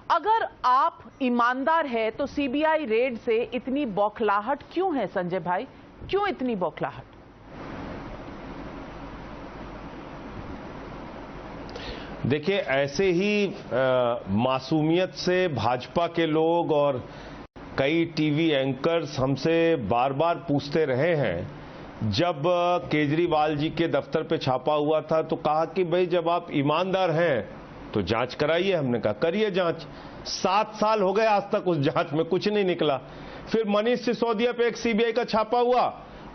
अगर आप ईमानदार है तो सीबीआई रेड से इतनी बौखलाहट क्यों है संजय भाई? क्यों इतनी बौखलाहट? देखिए, ऐसे ही मासूमियत से भाजपा के लोग और कई टीवी एंकर्स हमसे बार बार पूछते रहे हैं। जब केजरीवाल जी के दफ्तर पे छापा हुआ था तो कहा कि भाई जब आप ईमानदार हैं तो जांच कराइए। हमने कहा करिए जांच। 7 साल हो गए, आज तक उस जांच में कुछ नहीं निकला। फिर मनीष सिसोदिया पे एक सीबीआई का छापा हुआ,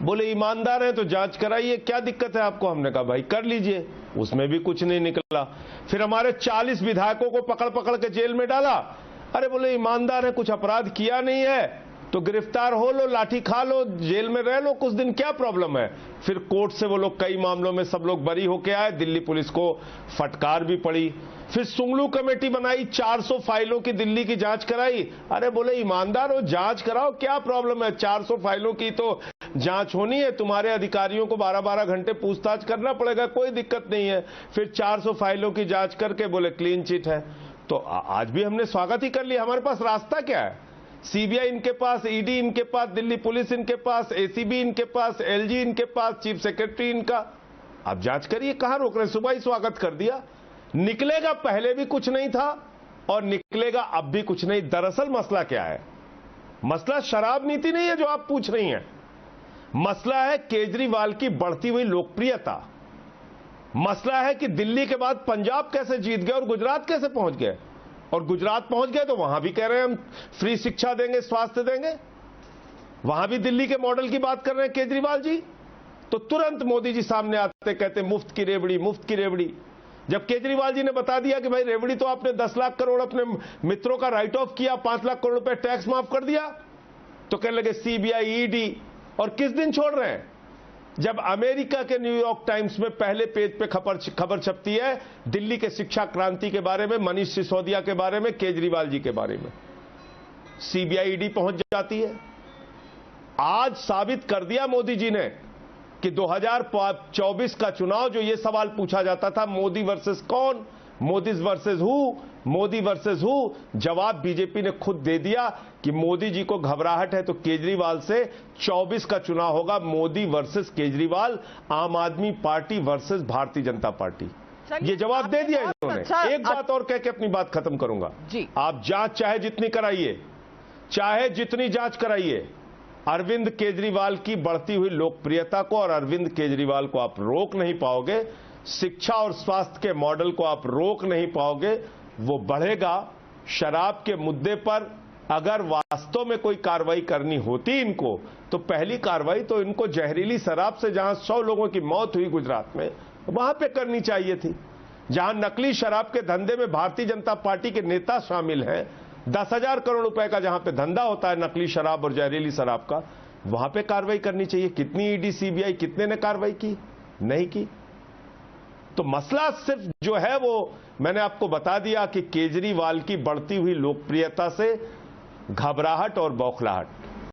बोले ईमानदार हैं तो जांच कराइए, क्या दिक्कत है आपको? हमने कहा भाई कर लीजिए, उसमें भी कुछ नहीं निकला। फिर हमारे 40 विधायकों को पकड़ पकड़ के जेल में डाला। अरे बोले ईमानदार है, कुछ अपराध किया नहीं है तो गिरफ्तार हो लो, लाठी खा लो, जेल में रह लो कुछ दिन, क्या प्रॉब्लम है? फिर कोर्ट से वो लोग कई मामलों में सब लोग बरी होके आए, दिल्ली पुलिस को फटकार भी पड़ी। फिर सुंगलू कमेटी बनाई, 400 फाइलों की दिल्ली की जांच कराई। अरे बोले ईमानदार हो, जांच कराओ, क्या प्रॉब्लम है? 400 फाइलों की तो जांच होनी है, तुम्हारे अधिकारियों को 12-12 घंटे पूछताछ करना पड़ेगा, कोई दिक्कत नहीं है। फिर 400 फाइलों की जांच करके बोले क्लीन चिट है। तो आज भी हमने स्वागत ही कर लिया। हमारे पास रास्ता क्या है? सीबीआई इनके पास, ईडी इनके पास, दिल्ली पुलिस इनके पास, एसीबी इनके पास, एलजी इनके पास, चीफ सेक्रेटरी इनका। आप जांच करिए, कहां रोक रहे? सुबह ही स्वागत कर दिया। निकलेगा, पहले भी कुछ नहीं था और निकलेगा अब भी कुछ नहीं। दरअसल मसला क्या है? मसला शराब नीति नहीं है जो आप पूछ रही हैं। मसला है केजरीवाल की बढ़ती हुई लोकप्रियता। मसला है कि दिल्ली के बाद पंजाब कैसे जीत गए और गुजरात कैसे पहुंच गए। और गुजरात पहुंच गए तो वहां भी कह रहे हैं हम फ्री शिक्षा देंगे, स्वास्थ्य देंगे। वहां भी दिल्ली के मॉडल की बात कर रहे हैं केजरीवाल जी। तो तुरंत मोदी जी सामने आते कहते मुफ्त की रेवड़ी, मुफ्त की रेवड़ी। जब केजरीवाल जी ने बता दिया कि भाई रेवड़ी तो आपने 10 लाख करोड़ अपने मित्रों का राइट ऑफ किया, 5 लाख करोड़ रुपए टैक्स माफ कर दिया, तो कहने लगे सीबीआई, ईडी। और किस दिन छोड़ रहे हैं? जब अमेरिका के न्यूयॉर्क टाइम्स में पहले पेज पे खबर छपती है दिल्ली के शिक्षा क्रांति के बारे में, मनीष सिसोदिया के बारे में, केजरीवाल जी के बारे में, सीबीआई, ईडी पहुंच जाती है। आज साबित कर दिया मोदी जी ने कि 2024 का चुनाव, जो ये सवाल पूछा जाता था मोदी वर्सेस कौन, Modi versus who, Modi versus who, जवाब बीजेपी ने खुद दे दिया कि मोदी जी को घबराहट है तो केजरीवाल से 24 का चुनाव होगा, मोदी वर्सेस केजरीवाल, आम आदमी party versus Bharatiya Janata party. ये जवाब दे दिया इन्होंने। एक बात और कह के अपनी बात खत्म करूंगा। आप जांच चाहे जितनी कराइए, चाहे जितनी जांच कराइए, अरविंद केजरीवाल की बढ़ती हुई लोकप्रियता को और अरविंद केजरीवाल को आप रोक नहीं पाओगे। शिक्षा और स्वास्थ्य के मॉडल को आप रोक नहीं पाओगे, वो बढ़ेगा। शराब के मुद्दे पर अगर वास्तव में कोई कार्रवाई करनी होती इनको, तो पहली कार्रवाई तो इनको जहरीली शराब से जहां 100 लोगों की मौत हुई गुजरात में, वहां पे करनी चाहिए थी। जहां नकली शराब के धंधे में भारतीय जनता पार्टी के नेता शामिल हैं, 10,000 करोड़ रुपए का जहां पे धंधा होता है नकली शराब और जहरीली शराब का, वहां पे कार्रवाई करनी चाहिए। कितनी ईडी, सीबीआई, कितने ने कार्रवाई की? नहीं की। तो मसला सिर्फ जो है वो मैंने आपको बता दिया कि केजरीवाल की बढ़ती हुई लोकप्रियता से घबराहट और बौखलाहट।